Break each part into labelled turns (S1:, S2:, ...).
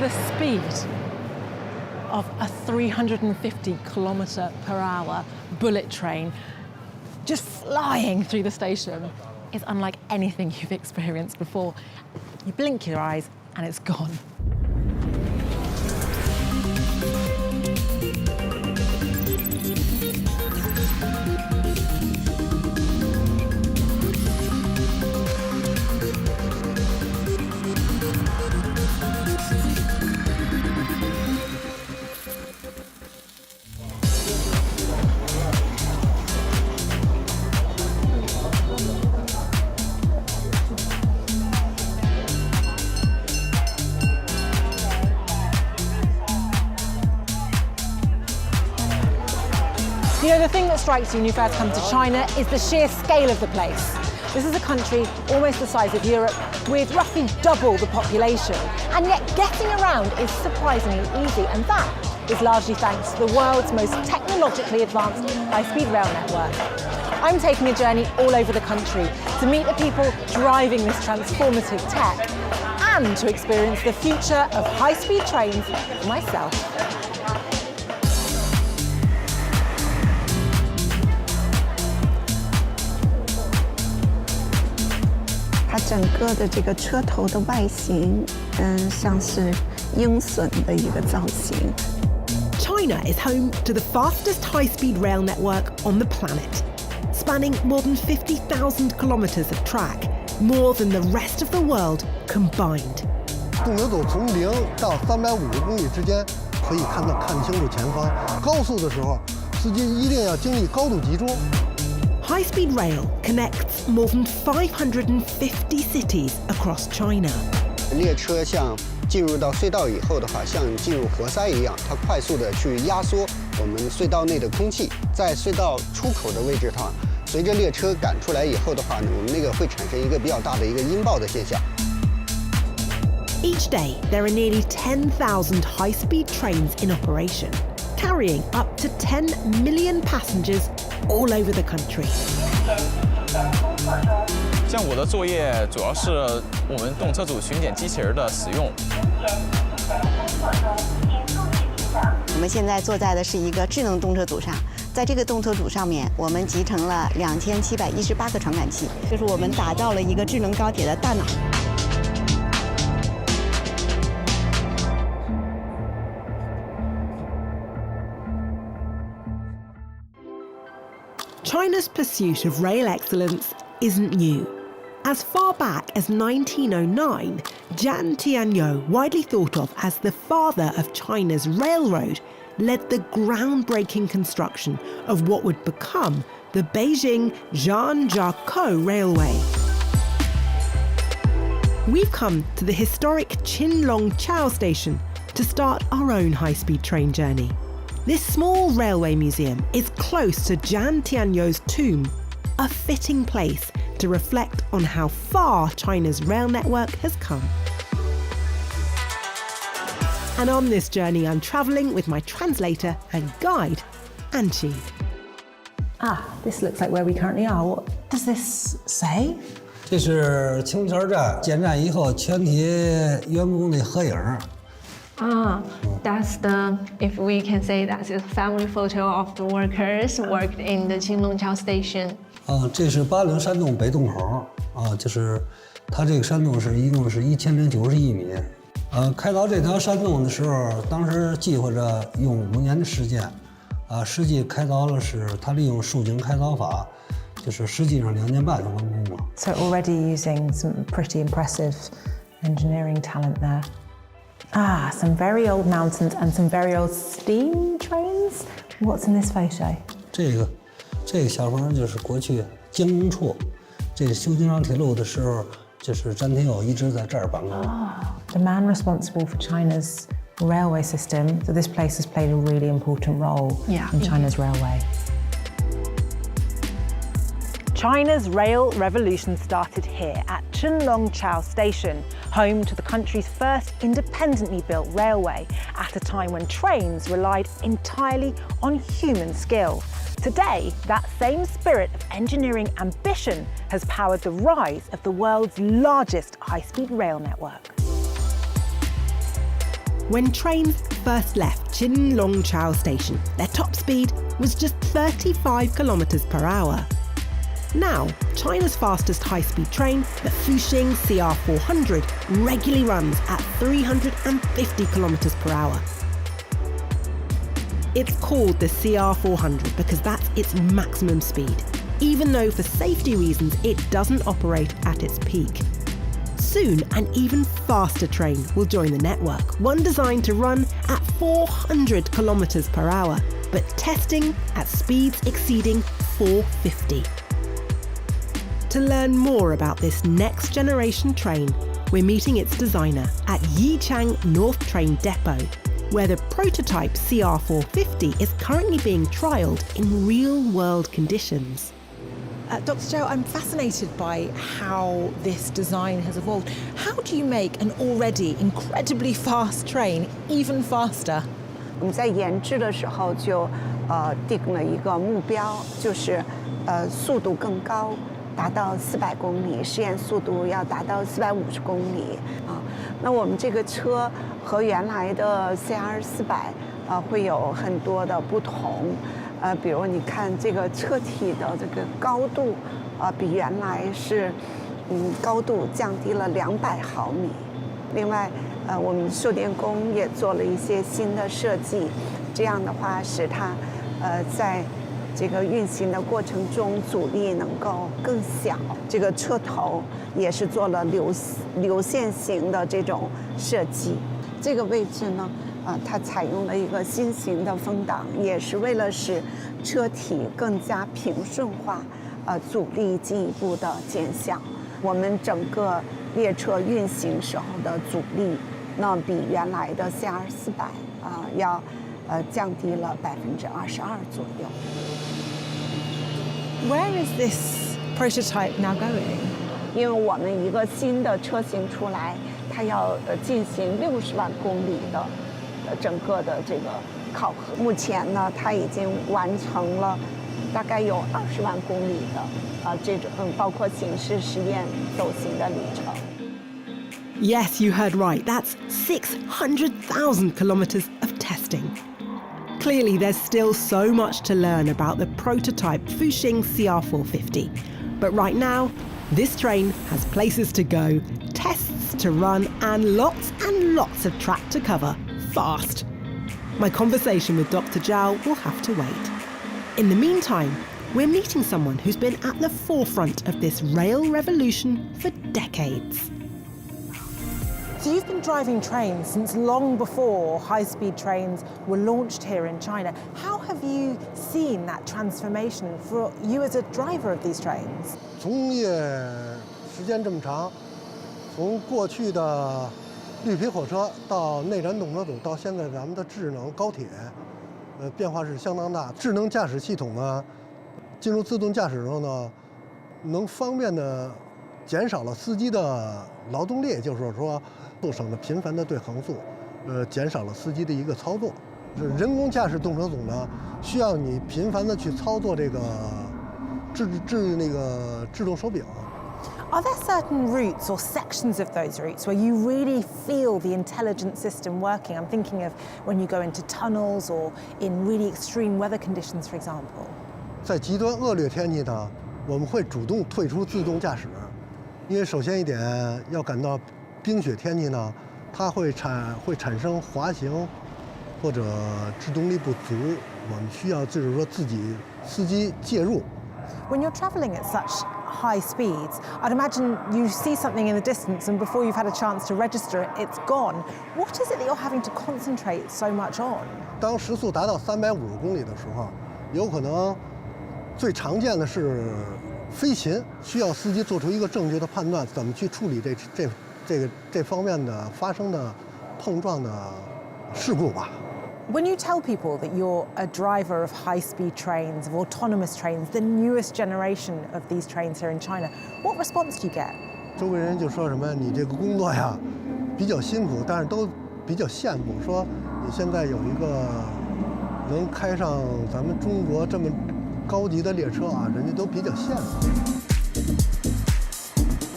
S1: the speed of a 350-kilometre-per-hour bullet train just flying through the station is unlike anything you've experienced before. You blink your eyes and it's gone. You know, the thing that strikes you when you first come to China is the sheer scale of the place. This is a country almost the size of Europe with roughly double the population. And yet getting around is surprisingly easy, and that is largely thanks to the world's most technologically advanced high-speed rail network. I'm taking a journey all over the country to meet the people driving this transformative tech and to experience the future of high-speed trains for myself.
S2: 它整个的这个车头的外形，像是鹰隼的一个造型。
S3: China is home to the fastest high-speed rail network on the planet, spanning more than 50,000 kilometers of track, more than the rest of the world combined.
S4: 动流走从0到350公里之间，可以看清楚前方。高速的时候，司机一定要精力高度集中。
S3: High-speed rail connects more than 550 cities across China.
S5: 列车像进入到隧道以后的话，像进入活塞一样，它快速的去压缩我们隧道内的空气，在隧道出口的位置上，随着列车赶出来以后的话呢，我们那个会产生一个比较大的一个音爆的现象。
S3: Each day, there are nearly 10,000 high-speed trains in operation, carrying up to 10 million passengers all over the country.
S6: 像我的作业主要是我们动车组巡检机器人的使用。
S7: 我们现在坐在的是一个智能动车组上，在这个动车组上面，我们集成了2718个传感器，就是我们打造了一个智能高铁的大脑。
S3: China's pursuit of rail excellence isn't new. As far back as 1909, Jian Tianyou, widely thought of as the father of China's railroad, led the groundbreaking construction of what would become the Beijing-Zhangjiakou Railway. We've come to the historic Qinlongqiao station to start our own high-speed train journey. This small railway museum is close to Jian Tianyou's tomb, a fitting place to reflect on how far China's rail network has come. And on this journey, I'm travelling with my translator and guide, Anqi.
S1: Ah, this looks like where we currently are. What does this say?
S8: 这是青桥站建站以后全体员工的合影。
S9: That's the, if we can say that's a family photo of the workers worked in the Qinlongqiao station.
S8: 这是80山洞北洞口就是它这个山洞一共是1091米。开凿这条山洞的时候，当时计划着用5年的时间，实际开凿了是它利用竖井开凿法，就是实际上2年半就完工了。
S1: So already using some pretty impressive engineering talent there. Ah, some very old mountains and some very old steam trains. What's in this photo?
S8: 这个小房就是过去江阴处，这个修京杭铁路的时候，就是詹天佑一直在这儿办公。
S1: The man responsible for China's railway system. So this place has played a really important role in China's railway. China's rail revolution started here at Qinlongqiao Station, home to the country's first independently built railway, at a time when trains relied entirely on human skill. Today, that same spirit of engineering ambition has powered the rise of the world's largest high-speed rail network.
S3: When trains first left Qinlongchao Station, their top speed was just 35 kilometers per hour. Now, China's fastest high-speed train, the Fuxing CR400, regularly runs at 350 kilometers per hour. It's called the CR400 because that's its maximum speed, even though for safety reasons it doesn't operate at its peak. Soon, an even faster train will join the network, one designed to run at 400 kilometers per hour, but testing at speeds exceeding 450. To learn more about this next generation train, we're meeting its designer at Yichang North Train Depot, where the prototype CR450 is currently being trialled in real-world conditions.
S1: Dr. Zhou, I'm fascinated by how this design has evolved. How do you make an already incredibly fast train even faster?
S2: 我们在研制的时候就定了一个目标，就是速度更高，达到400公里，试验速度要达到450公里啊。那我们这个车和原来的 CR400会有很多的不同。比如你看这个车体的这个高度，比原来是，高度降低了200毫米。另外，我们售电工也做了一些新的设计，这样的话使它，在这个运行的过程中阻力能够更小。这个车头也是做了流线型的这种设计。这个位置呢？它采用了一个新型的风挡，也是为了使车体更加平顺化，阻力进一步的减小。我们整个列车运行时候的阻力，那比原来的 CR400要降低了22%左右。
S1: Where is this prototype now going?
S2: 因为我们一个新的车型出来，它要进行60万公里的。整个的这个考核，目前呢，它已经完成了大概有20万公里的这种包括形式实验走行的里程。
S3: Yes, you heard right. That's 600,000 kilometers of testing. Clearly, there's still so much to learn about the prototype Fuxing CR450. But right now, this train has places to go, tests to run, and lots of track to cover. Fast. My conversation with Dr. Zhou will have to wait. In the meantime, we're meeting someone who's been at the forefront of this rail revolution for decades.
S1: So you've been driving trains since long before high-speed trains were launched here in China. How have you seen that transformation for you as a driver of these trains?
S4: 从业时间这么长，从过去的绿皮火车到内燃动车组，到现在咱们的智能高铁，变化是相当大。智能驾驶系统呢，进入自动驾驶之后呢，能方便的减少了司机的劳动力，就是说，省了频繁的对横速，减少了司机的一个操作。人工驾驶动车组呢，需要你频繁的去操作这个制动手柄。
S1: Are there certain routes or sections of those routes where you really feel the intelligent system working? I'm thinking of when you go into tunnels or in really extreme weather conditions, for example.
S4: 在极端恶劣天气呢，我们会主动退出自动驾驶，因为首先一点，要赶到冰雪天气呢，它会产生滑行或者制动力不足，我们需要就是说司机介入。
S1: When you're travelling at such high speeds, I'd imagine you see something in the distance and before you've had a chance to register it, it's gone. What is it that you're having to concentrate so much on?
S4: 当时速达到350公里的时候，有可能最常见的是飞禽，需要司机做出一个正确的判断，怎么去处理这方面的发生的碰撞的事故吧。
S1: When you tell people that you're a driver of high-speed trains, of autonomous trains, the newest generation of these trains here in China, what response do you get?
S4: 周围人就说什么你这个工作呀比较辛苦，但是都比较羡慕，说你现在有一个能开上咱们中国这么高级的列车啊，人家都比较羡慕。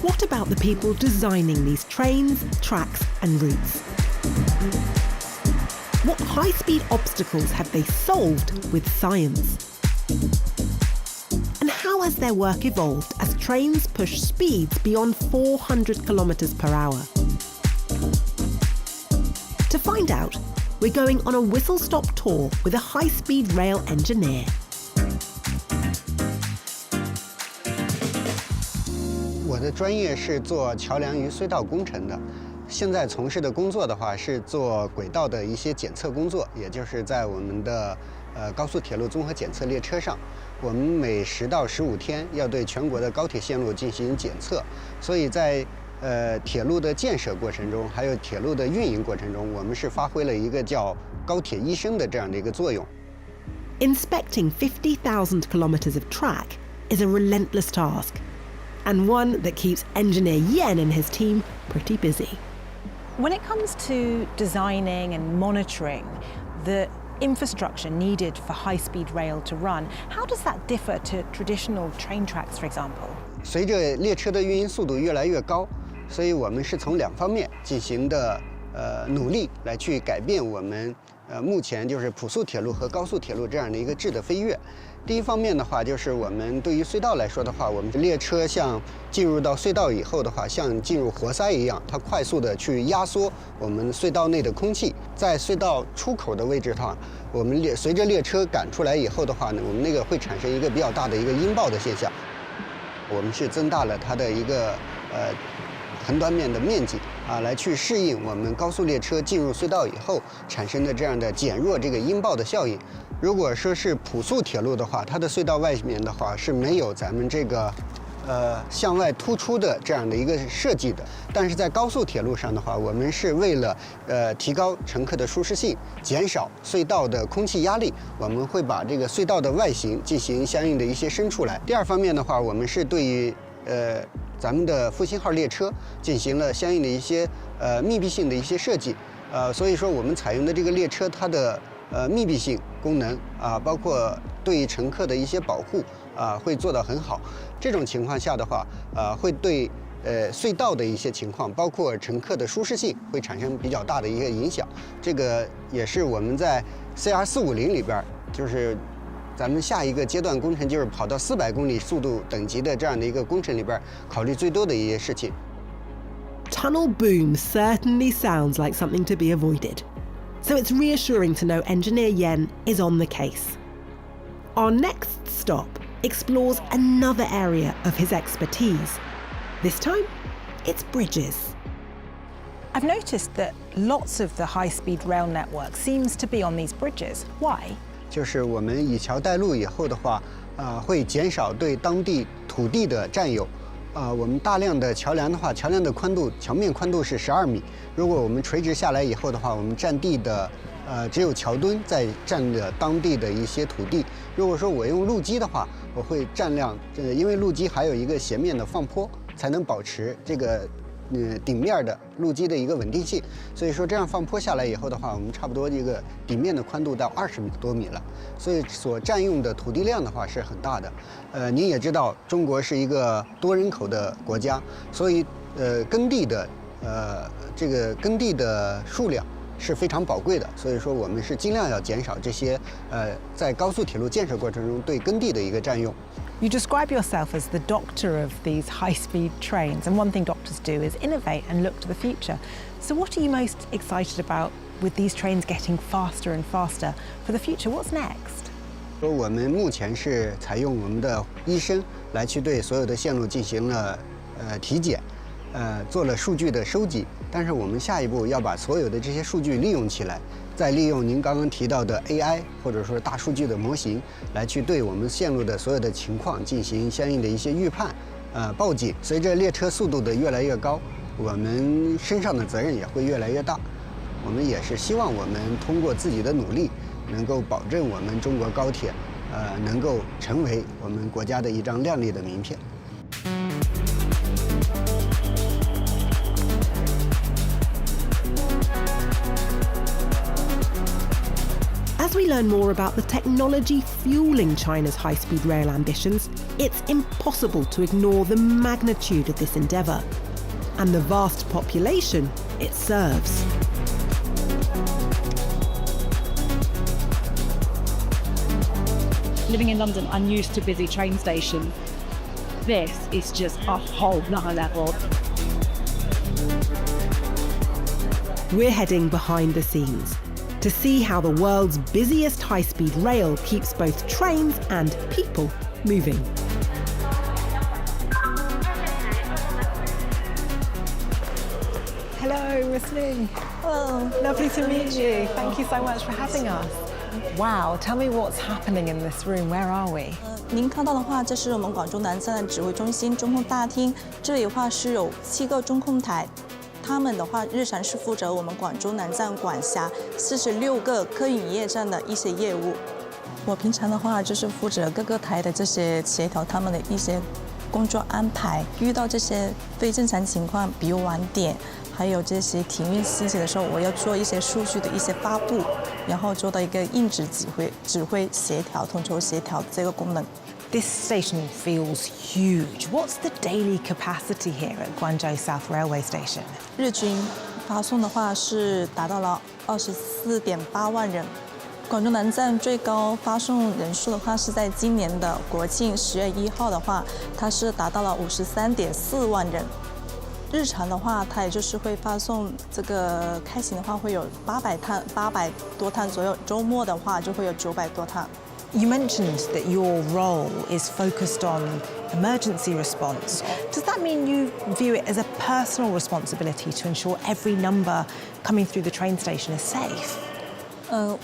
S3: What about the people designing these trains, tracks and routes? What high-speed obstacles have they solved with science? And how has their work evolved as trains push speeds beyond 400 kilometers per hour? To find out, we're going on a whistle-stop tour with a high-speed rail engineer.
S5: 我的专业是做桥梁与隧道工程的，现在从事的工作的话是做轨道的一些检测工作，也就是在我们的高速铁路综合检测列车上，我们每10到15天要对全国的高铁线路进行检测，所以在铁路的建设过程中，还有铁路的运营过程中，我们是发挥了一个叫高铁医生的这样的一个作用。
S3: Inspecting 50,000 kilometers of track is a relentless task, and one that keeps engineer Yan and his team pretty busy.
S1: When it comes to designing and monitoring the infrastructure needed for high-speed rail to run, how does that differ to traditional train tracks, for example?
S5: 随着列车的运营速度越来越高，所以我们是从2方面进行的努力来去改变我们目前就是普速铁路和高速铁路这样的一个质的飞跃。第一方面的话，就是我们对于隧道来说的话，我们列车像进入到隧道以后的话，像进入活塞一样，它快速的去压缩我们隧道内的空气。在隧道出口的位置的话，我们随着列车赶出来以后的话呢，我们那个会产生一个比较大的一个音爆的现象。我们是增大了它的一个横断面的面积啊，来去适应我们高速列车进入隧道以后产生的这样的减弱这个音爆的效应。如果说是普速铁路的话，它的隧道外面的话是没有咱们这个向外突出的这样的一个设计的。但是在高速铁路上的话，我们是为了提高乘客的舒适性，减少隧道的空气压力，我们会把这个隧道的外形进行相应的一些伸出来。第二方面的话，我们是对于咱们的复兴号列车进行了相应的一些密闭性的一些设计，所以说我们采用的这个列车它的密闭性功能啊，包括对乘客的一些保护啊，会做得很好。这种情况下的话，会对隧道的一些情况，包括乘客的舒适性，会产生比较大的一个影响。这个也是我们在 CR450里边，就是咱们下一个阶段工程，就是跑到400公里速度等级的这样的一个工程里边，考虑最多的一些事情。
S3: Tunnel boom certainly sounds like something to be avoided, so it's reassuring to know engineer Yan is on the case. Our next stop explores another area of his expertise. This time, it's bridges.
S1: I've noticed that lots of the high-speed rail network seems to be on these bridges. Why?
S5: 就是我们以桥带路以后的话，会减少对当地土地的占有。我们大量的桥梁的话，桥梁的宽度，桥面宽度是12米。如果我们垂直下来以后的话，我们占地的只有桥墩在占了当地的一些土地。如果说我用路基的话，我会占量，因为路基还有一个斜面的放坡，才能保持这个顶面的路基的一个稳定性。所以说这样放坡下来以后的话，我们差不多这个底面的宽度到20多米了，所以所占用的土地量的话是很大的。您也知道，中国是一个多人口的国家，所以耕地的这个耕地的数量是非常宝贵的，所以说我们是尽量要减少这些在高速铁路建设过程中对耕地的一个占用。
S1: You describe yourself as the doctor of these high-speed trains, and one thing doctors do is innovate and look to the future. So what are you most excited about with these trains getting faster and faster for the future? What's next?
S5: 说我们目前是采用我们的医生来去对所有的线路进行了体检，做了数据的收集，但是我们下一步要把所有的这些数据利用起来，再利用您刚刚提到的 AI 或者说大数据的模型，来去对我们线路的所有的情况进行相应的一些预判，报警。随着列车速度的越来越高，我们身上的责任也会越来越大。我们也是希望我们通过自己的努力，能够保证我们中国高铁，能够成为我们国家的一张亮丽的名片。
S3: As we learn more about the technology fueling China's high-speed rail ambitions, it's impossible to ignore the magnitude of this endeavour and the vast population it serves.
S10: living in London, I'm used to busy train stations. This is just a whole nother level.
S3: We're heading behind the scenes to see how the world's busiest high-speed rail keeps both trains and people moving.
S1: Hello, Miss Lee. Hello. Lovely to meet you. Thank you so much for having us. Wow, tell me what's happening in this room. Where are we?
S11: 您看到的话，这是我们广州南站的指挥中心中控大厅。这里的话是有7个中控台，他们的话日常是负责我们广州南站管辖46个客运营业站的一些业务。我平常的话就是负责各个台的这些协调他们的一些工作安排。遇到这些非正常情况，比如晚点，还有这些停运信息的时候，我要做一些数据的一些发布，然后做到一个应指指挥协调、统筹协调这个功能。
S1: This station feels huge. What's the daily capacity here at Guangzhou South Railway Station?
S11: 日均发送的话是达到了24.8万人。广州南站最高发送人数的话是在今年的国庆10月1号的话，它是达到了53.4万人。日常的话，它也就是会发送这个开行的话会有800多趟左右，周末的话就会有900多趟。
S1: You mentioned that your role is focused on emergency response. Does that mean you view it as a personal responsibility to ensure every number coming through the train station is safe?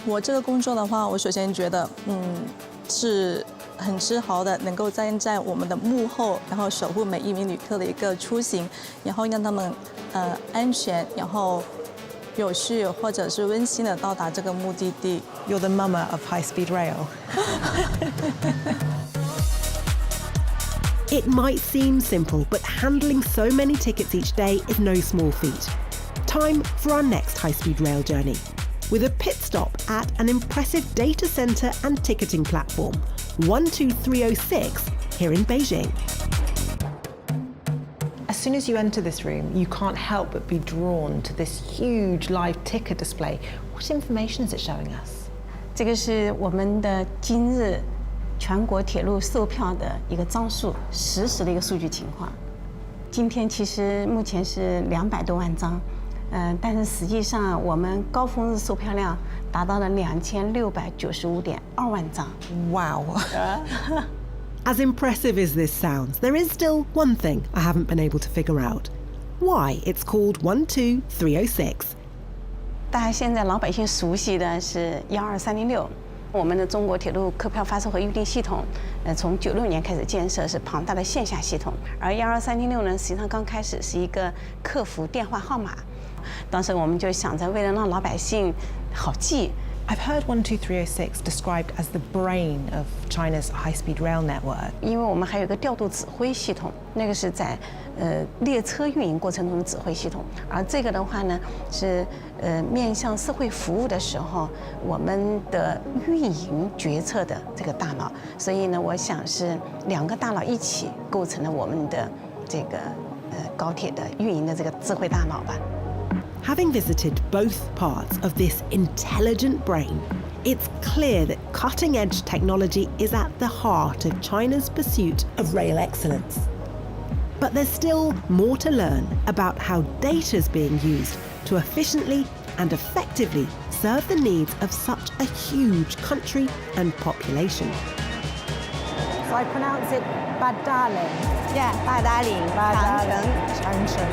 S11: 我这个工作的话，我首先觉得，是很自豪的，能够站在我们的幕后，然后守护每一名旅客的一个出行，然后让他们安全，然后有序或者是温馨的到达这个目的地。
S1: You're the mama of high-speed rail.
S3: It might seem simple, but handling so many tickets each day is no small feat. Time for our next high-speed rail journey, with a pit stop at an impressive data centre and ticketing platform, 12306, here in Beijing.
S1: As soon as you enter this room, you can't help but be drawn to this huge live ticker display. What information is it showing us?
S12: 这个是我们的今日全国铁路售票的一个张数实时的一个数据情况。今天其实目前是200多万张，但是实际上我们高峰日售票量达到了2695.2万张。
S1: Wow.
S3: As impressive as this sounds, there is still one thing I haven't been able to figure out. Why it's called 12306.
S12: 大家现在老百姓熟悉的是12306，我们的中国铁路客票发售和预订系统，从96年开始建设，是庞大的线下系统。而12306呢，实际上刚开始是一个客服电话号码，当时我们就想着，为了让老百姓好记。
S1: I've heard 12306 described as the brain of China's high-speed rail network.
S12: 因为我们还有一个调度指挥系统，那个是在列车运营过程中的指挥系统，而这个的话呢是面向社会服务的时候，我们的运营决策的这个大脑。所以呢，我想是2个大脑一起构成了我们的这个高铁的运营的这个智慧大脑吧。
S3: Having visited both parts of this intelligent brain, it's clear that cutting-edge technology is at the heart of China's pursuit of rail excellence. But there's still more to learn about how data's being used to efficiently and effectively serve the needs of such a huge country and population.
S1: So I pronounce it Badaling.
S7: Yeah, Badaling, Changcheng.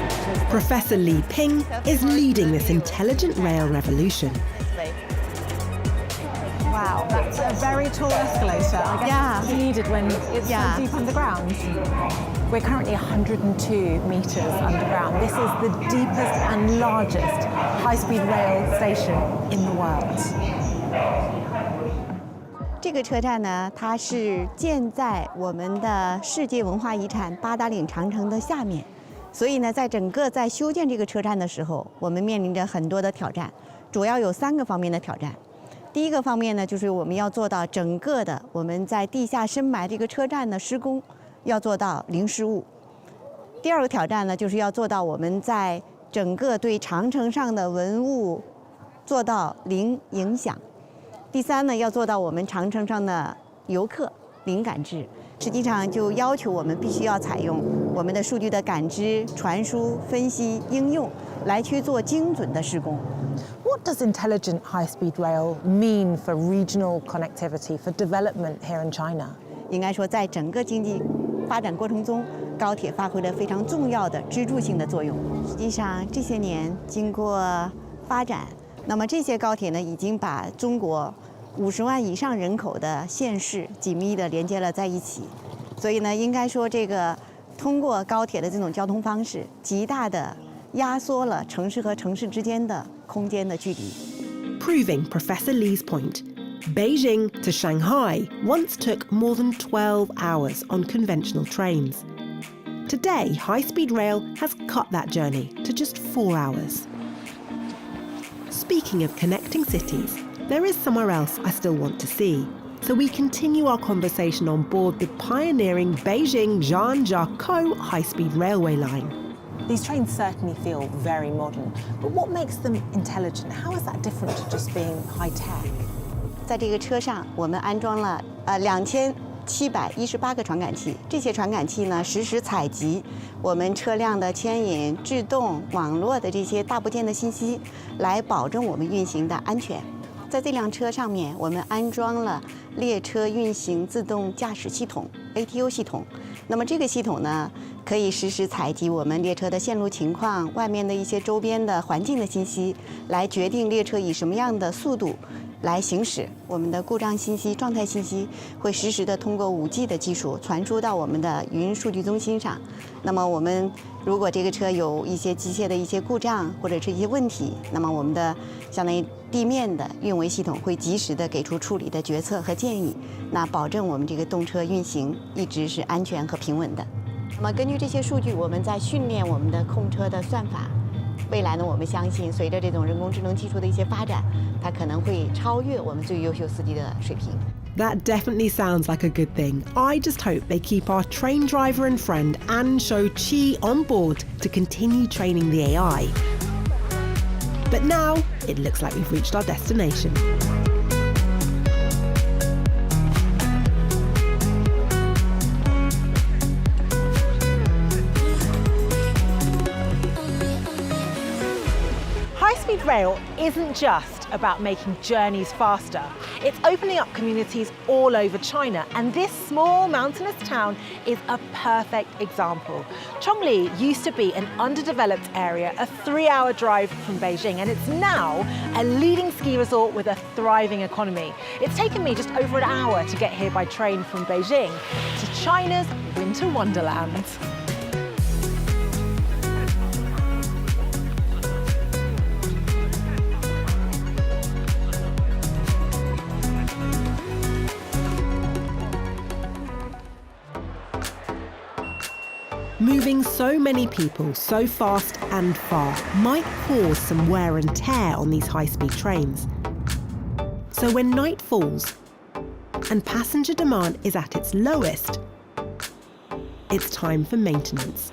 S3: Professor Li Ping is leading this intelligent rail revolution.
S1: Wow, that's a very tall escalator. I guess it's needed when it's so deep underground. We're currently 102 metres underground. This is the deepest and largest high-speed rail station in the world.
S7: 这个车站呢，它是建在我们的世界文化遗产八达岭长城的下面，所以呢，在修建这个车站的时候，我们面临着很多的挑战，主要有3个方面的挑战。第一个方面呢，就是我们要做到整个的我们在地下深埋这个车站的施工要做到零失误。第2个挑战呢，就是要做到我们在整个对长城上的文物做到零影响。第3呢，要做到我们长城上的游客零感知，实际上就要求我们必须要采用我们的数据的感知、传输、分析、应用，来去做精准的施工。
S1: What does intelligent high-speed rail mean for regional connectivity, for development here in China?
S7: 应该说，在整个经济发展过程中，高铁发挥了非常重要的支柱性的作用。实际上，这些年经过发展，那么这些高铁呢，已经把中国50万以上人口的县市紧密地连接了在一起。所以呢，应该说这个通过高铁的这种交通方式，极大地压缩了城市和城市之间的空间的距离。
S3: Proving Professor Lee's point, Beijing to Shanghai once took more than 12 hours on conventional trains. Today, high-speed rail has cut that journey to just 4 hours. Speaking of connecting cities, there is somewhere else I still want to see. So we continue our conversation on board the pioneering Beijing-Zhangjiakou high-speed railway line.
S1: These trains certainly feel very modern, but what makes them intelligent? How is that different to just being high-tech?
S7: 在这个车上，我们安装了2718个传感器。这些传感器呢，实时采集我们车辆的牵引、制动、网络的这些大部件的信息，来保证我们运行的安全。在这辆车上面，我们安装了列车运行自动驾驶系统 ATO 系统。那么这个系统呢，可以实时采集我们列车的线路情况、外面的一些周边的环境的信息，来决定列车以什么样的速度来行驶。我们的故障信息、状态信息会实时的通过5G 的技术传输到我们的云数据中心上。那么我们如果这个车有一些机械的一些故障或者是一些问题，那么我们的相当于地面的运维系统会及时的给出处理的决策和建议，那保证我们这个动车运行一直是安全和平稳的。那么根据这些数据，我们在训练我们的控车的算法。未来呢，我们相信随着这种人工智能技术的一些发展，它可能会超越我们最优秀司机的水平。
S3: That definitely sounds like a good thing. I just hope they keep our train driver and friend An Shou Qi on board to continue training the AI. But now, it looks like we've reached our destination.
S1: High-speed rail isn't just about making journeys faster. It's opening up communities all over China, and this small mountainous town is a perfect example. Chongli used to be an underdeveloped area, a 3-hour drive from Beijing, and it's now a leading ski resort with a thriving economy. It's taken me just over an hour to get here by train from Beijing to China's winter wonderland.
S3: Moving so many people so fast and far might cause some wear and tear on these high-speed trains. So when night falls and passenger demand is at its lowest, it's time for maintenance.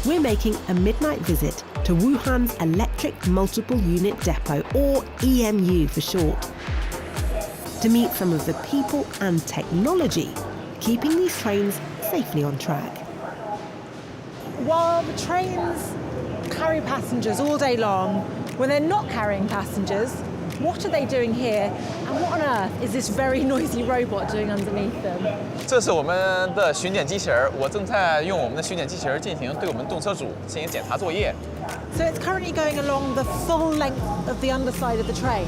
S3: We're making a midnight visit to Wuhan's Electric Multiple Unit Depot, or EMU for short, to meet some of the people and technology keeping these trains safely on track.
S1: While the trains carry passengers all day long, when they're not carrying passengers, what are they doing here? And what on earth is this very noisy robot doing underneath them?
S6: 这是我们的巡检机器人，我正在用我们的巡检机器人进行对我们动车组进行检查作业。
S1: So it's currently going along the full length of the underside of the train.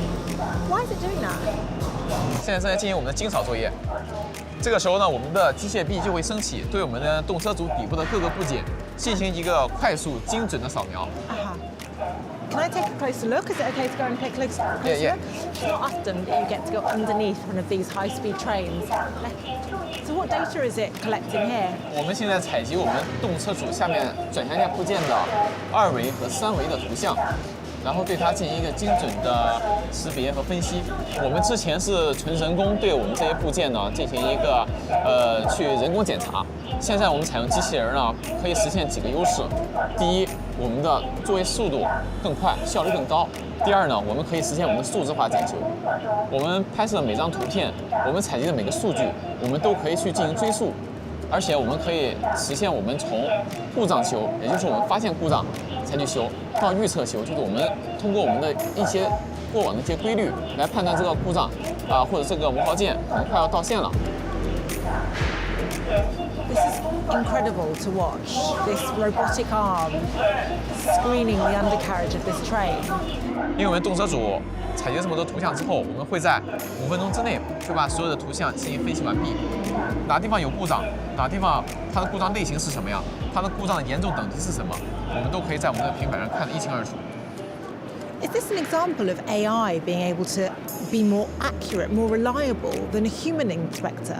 S1: Why is it doing that?
S6: 现在正在进行我们的清扫作业。这个时候呢，我们的机械臂就会升起，对我们的动车组底部的各个部件进行一个快速、精准的扫描。
S1: Can I take a closer look? Is it okay to go and take a closer look? It's not often that you get to go underneath one of these high-speed trains. So what data is it collecting here?
S6: 我们现在采集我们动车组下面转向架部件的2维和3维的图像。然后对它进行一个精准的识别和分析。我们之前是纯人工对我们这些部件呢进行一个去人工检查，现在我们采用机器人呢，可以实现几个优势。第一，我们的作业速度更快，效率更高。第二呢，我们可以实现我们的数字化检修。我们拍摄的每张图片，我们采集的每个数据，我们都可以去进行追溯，而且我们可以实现我们从故障修，也就是我们发现故障才去修，到预测修，就是我们通过我们的一些过往的一些规律来判断这个故障或者这个磨耗件可能快要到线了。
S1: This is incredible to watch, this robotic arm screening the undercarriage of this train.
S6: 因为我们动车组采集这么多图像之后，我们会在5分钟之内就把所有的图像进行分析完毕。哪地方有故障，哪地方它的故障类型是什么样，它的故障的严重等级是什么，我们都可以在我们的平板上看得一清二楚。
S1: Is this an example of AI being able to be more accurate, more reliable than a human inspector?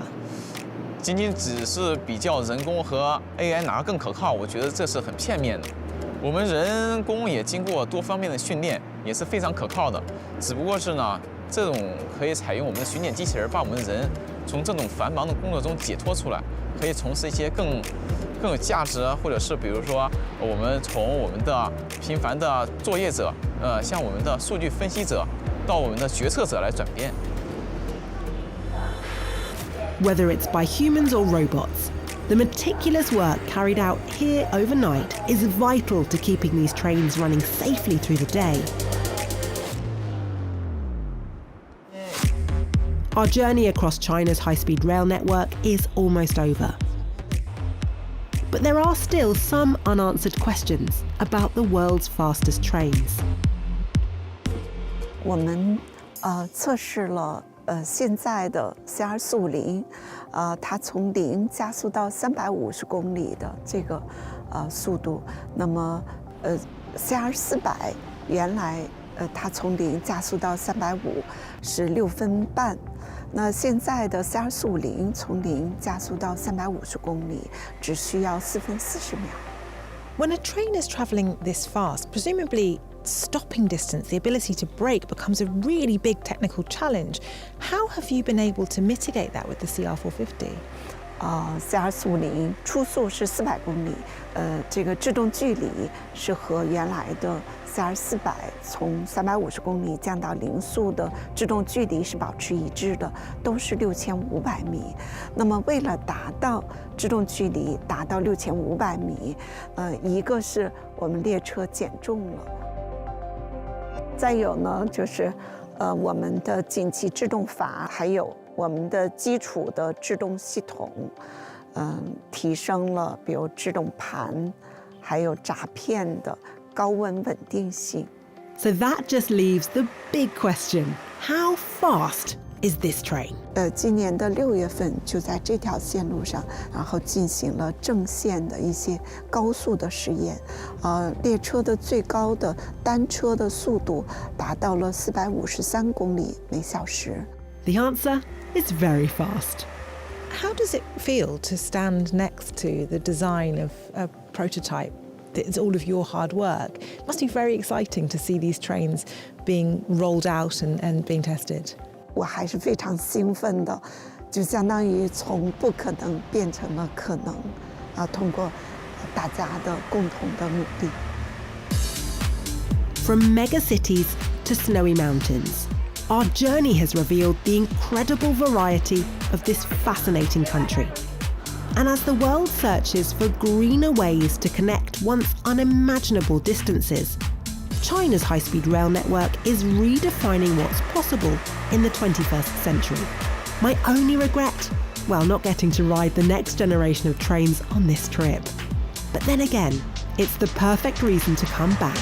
S6: 仅仅只是比较人工和 AI 哪个更可靠，我觉得这是很片面的。我们人工也经过多方面的训练，也是非常可靠的。只不过是呢，这种可以采用我们的巡检机器人，把我们的人从这种繁忙的工作中解脱出来，可以从事一些更有价值，或者是比如说我们从我们的平凡的作业者，向我们的数据分析者，到我们的决策者来转变。
S3: Whether it's by humans or robots, the meticulous work carried out here overnight is vital to keeping these trains running safely through the day. Our journey across China's high-speed rail network is almost over. But there are still some unanswered questions about the world's fastest trains.
S2: 我们测试了现在的 CR450，它从0加速到350公里的这个速度。那么CR400原来它从0加速到350是6分半，那现在的 CR450从0加速到350公里只需要4分40秒。
S1: When a train is travelling this fast, presumably stopping distance, the ability to brake, becomes a really big technical challenge. How have you been able to mitigate that with the CR450?
S2: CR450初速是400公里，这个制动距离是和原来的 CR400从350公里降到0速的制动距离是保持一致的，都是6500米。那么为了达到制动距离达到6500米，一个是我们列车减重了，再有呢就是我们的紧急制动阀还有我们的基础的制动系统，提升了，比如制动盘，还有闸片的高温稳定性。
S3: So that just leaves the big question: how fast is this train?
S2: 今年的6月份就在这条线路上，然后进行了正线的一些高速的实验，列车的最高的单车的速度达到了453公里每小时。
S3: The answer is very fast.
S1: How does it feel to stand next to the design of a prototype? It's all of your hard work. It must be very exciting to see these trains being rolled out and being tested.
S2: 我还是非常兴奋的，就相当于从不可能变成了可能，通过大家的共同的努力。
S3: From mega cities to snowy mountains, our journey has revealed the incredible variety of this fascinating country. And as the world searches for greener ways to connect once unimaginable distances, China's high-speed rail network is redefining what's possible in the 21st century. My only regret? Well, not getting to ride the next generation of trains on this trip. But then again, it's the perfect reason to come back